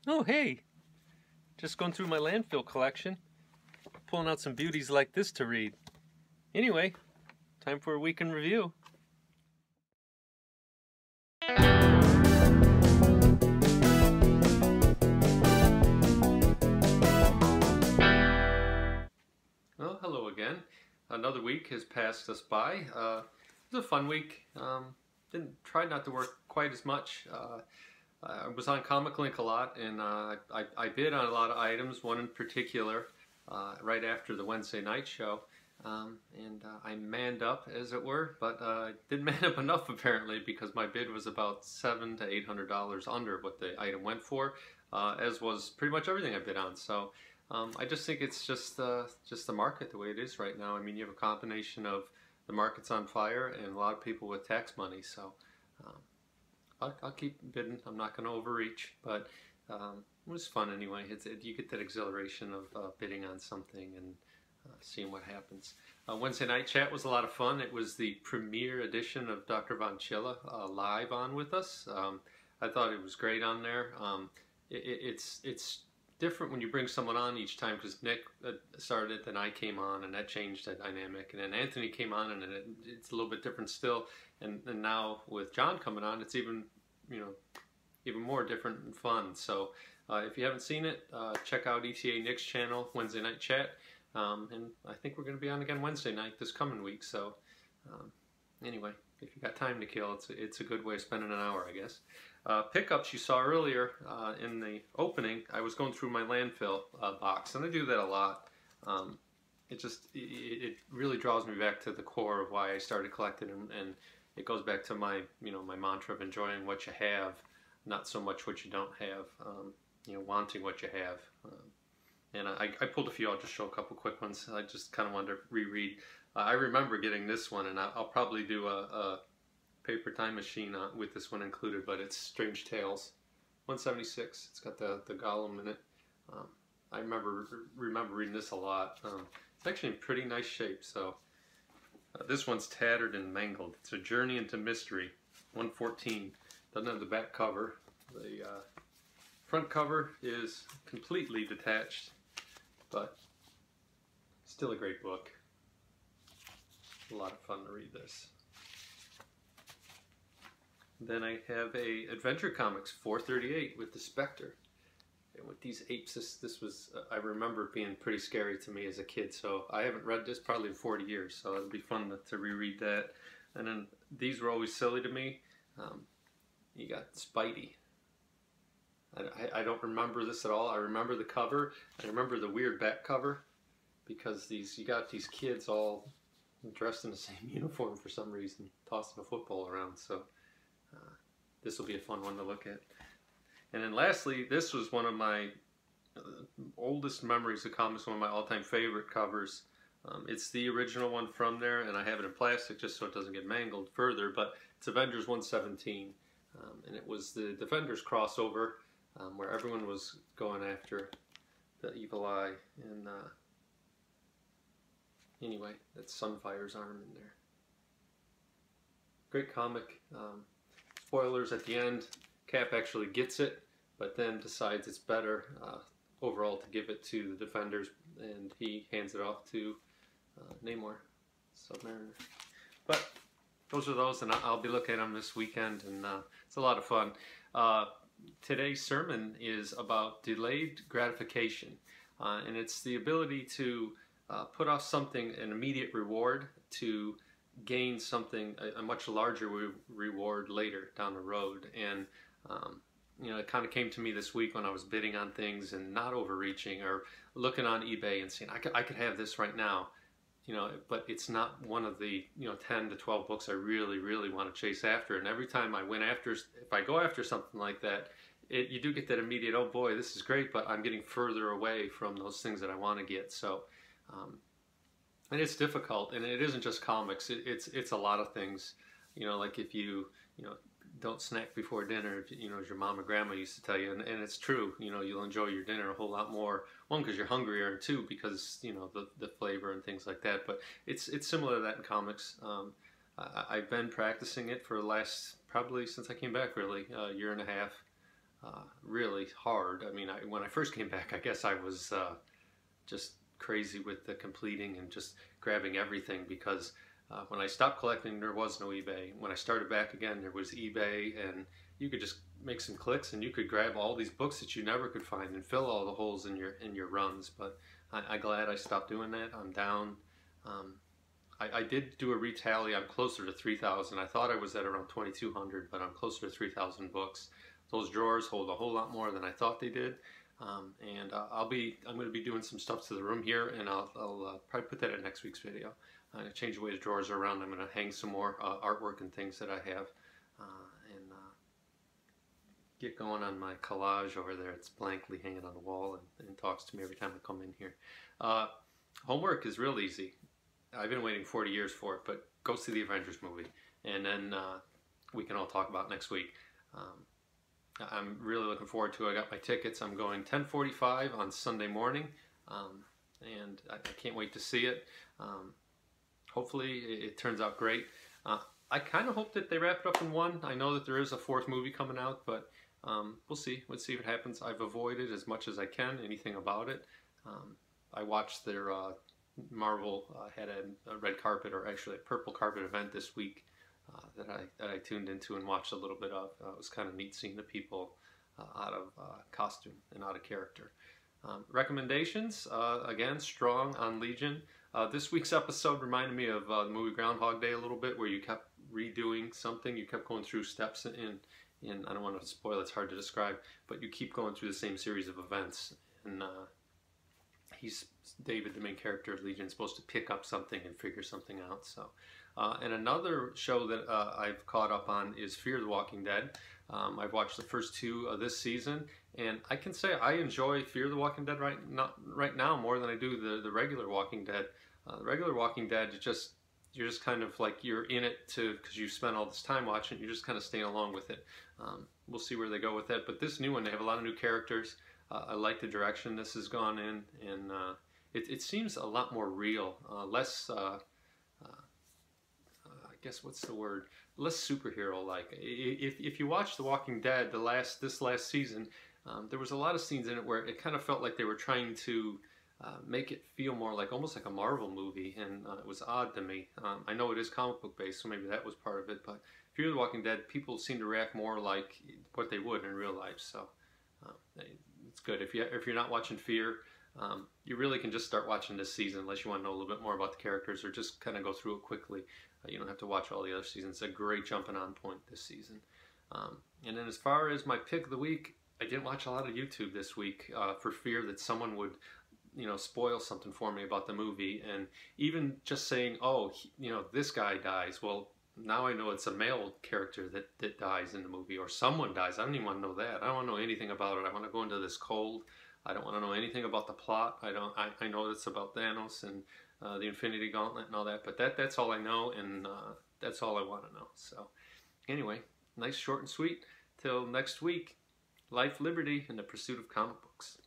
Oh, hey! Just going through my landfill collection, pulling out some beauties like this to read. Anyway, time for a week in review. Well, hello again. Another week has passed us by. It was a fun week. Didn't try not to work quite as much. I was on Comic Link a lot, and I bid on a lot of items. One in particular, right after the Wednesday night show, and I manned up, as it were. But didn't man up enough apparently, because my bid was about $700 to $800 under what the item went for, as was pretty much everything I bid on. So. I just think it's just the market the way it is right now. I mean, you have a combination of the market's on fire and a lot of people with tax money. So I'll keep bidding. I'm not going to overreach, but it was fun anyway. You get that exhilaration of bidding on something and seeing what happens. Wednesday night chat was a lot of fun. It was the premiere edition of Dr. Von Chilla live on with us. I thought it was great on there. It's different when you bring someone on each time, because Nick started it, then I came on, and that changed the dynamic, and then Anthony came on, and it's a little bit different still, and now with John coming on, it's even more different and fun. So if you haven't seen it, check out ETA Nick's channel, Wednesday Night Chat, and I think we're going to be on again Wednesday night this coming week. So anyway, if you got time to kill, it's a good way of spending an hour, I guess. Pickups you saw earlier in the opening. I was going through my landfill box, and I do that a lot. It really draws me back to the core of why I started collecting, and it goes back to my my mantra of enjoying what you have, not so much what you don't have. Wanting what you have. And I pulled a few. I'll just show a couple quick ones. I just kind of wanted to reread. I remember getting this one, and I'll probably do a paper time machine with this one included, but it's Strange Tales 176. It's got the Gollum in it. I remember reading this a lot. It's actually in pretty nice shape. So this one's tattered and mangled. It's a Journey into Mystery 114. Doesn't have the back cover. The front cover is completely detached, but still a great book. A lot of fun to read this. Then I have a Adventure Comics 438 with the Spectre. And with these apes, this was, I remember it being pretty scary to me as a kid, so I haven't read this probably in 40 years, so it'll be fun to reread that. And then these were always silly to me. You got Spidey. I don't remember this at all. I remember the cover. I remember the weird back cover, because you got these kids all dressed in the same uniform for some reason, tossing a football around. So this will be a fun one to look at. And then lastly, this was one of my oldest memories of comics, one of my all-time favorite covers. It's the original one from there, and I have it in plastic just so it doesn't get mangled further, but it's Avengers 117. And it was the Defenders crossover, where everyone was going after the Evil Eye. And anyway, that's Sunfire's arm in there. Great comic. Spoilers at the end, Cap actually gets it, but then decides it's better overall to give it to the Defenders, and he hands it off to Namor, Submariner. But those are those, and I'll be looking at them this weekend, and it's a lot of fun. Today's sermon is about delayed gratification, and it's the ability to put off something, an immediate reward, to gain something, a much larger reward later down the road. And it kind of came to me this week when I was bidding on things and not overreaching, or looking on eBay and saying I could have this right now, but it's not one of the 10 to 12 books I really want to chase after. And every time I went after, if I go after something like that, you do get that immediate, oh boy, this is great, but I'm getting further away from those things that I want to get. So and it's difficult, and it isn't just comics. It's a lot of things. Like if you don't snack before dinner, as your mom or grandma used to tell you, and it's true. You'll enjoy your dinner a whole lot more. One, because you're hungrier, and two, because the flavor and things like that. But it's similar to that in comics. I've been practicing it for the last, probably since I came back, really, a year and a half. really hard. I mean, when I first came back, I guess I was just crazy with the completing and just grabbing everything, because when I stopped collecting, there was no eBay. When I started back again, there was eBay, and you could just make some clicks and you could grab all these books that you never could find and fill all the holes in your runs. But I'm glad I stopped doing that. I'm down. I did do a retally. I'm closer to 3,000. I thought I was at around 2,200, but I'm closer to 3,000 books. Those drawers hold a whole lot more than I thought they did. And I'm going to be doing some stuff to the room here, and I'll probably put that in next week's video. I'm going to change the way the drawers are around. I'm going to hang some more artwork and things that I have, and get going on my collage over there. It's blankly hanging on the wall and talks to me every time I come in here. Homework is real easy. I've been waiting 40 years for it, but go see the Avengers movie, and then we can all talk about next week. I'm really looking forward to it. I got my tickets. I'm going 10:45 on Sunday morning, and I can't wait to see it. Hopefully it turns out great. I kind of hope that they wrap it up in one. I know that there is a fourth movie coming out, but we'll see. Let's see if it happens. I've avoided as much as I can anything about it. I watched their Marvel had a red carpet, or actually a purple carpet event this week that I tuned into and watched a little bit of. It was kind of neat seeing the people out of costume and out of character. Recommendations, again, strong on Legion. This week's episode reminded me of the movie Groundhog Day a little bit, where you kept redoing something. You kept going through steps in I don't want to spoil, it's hard to describe, but you keep going through the same series of events. And David, the main character of Legion, is supposed to pick up something and figure something out. So, and another show that I've caught up on is Fear the Walking Dead. I've watched the first two of this season, and I can say I enjoy Fear the Walking Dead right now more than I do the regular Walking Dead. The regular Walking Dead, you're just kind of like you're in it because you spent all this time watching. You're just kind of staying along with it. We'll see where they go with that. But this new one, they have a lot of new characters. I like the direction this has gone in, and it seems a lot more real, less, I guess what's the word, less superhero-like. If you watch The Walking Dead, this last season, there was a lot of scenes in it where it kind of felt like they were trying to make it feel more like almost like a Marvel movie, and it was odd to me. I know it is comic book based, so maybe that was part of it, but Fear the Walking Dead, people seem to react more like what they would in real life, so it's good. If you're not watching Fear, you really can just start watching this season unless you want to know a little bit more about the characters, or just kind of go through it quickly. You don't have to watch all the other seasons. It's a great jumping on point this season. And then as far as my pick of the week, I didn't watch a lot of YouTube this week for fear that someone would spoil something for me about the movie. And even just saying, oh, this guy dies. Well, now I know it's a male character that dies in the movie, or someone dies. I don't even want to know that. I don't want to know anything about it. I want to go into this cold. I don't want to know anything about the plot. I know it's about Thanos and the Infinity Gauntlet and all that, but that's all I know, and that's all I want to know. So anyway, nice, short, and sweet. Till next week, life, liberty, and the pursuit of comic books.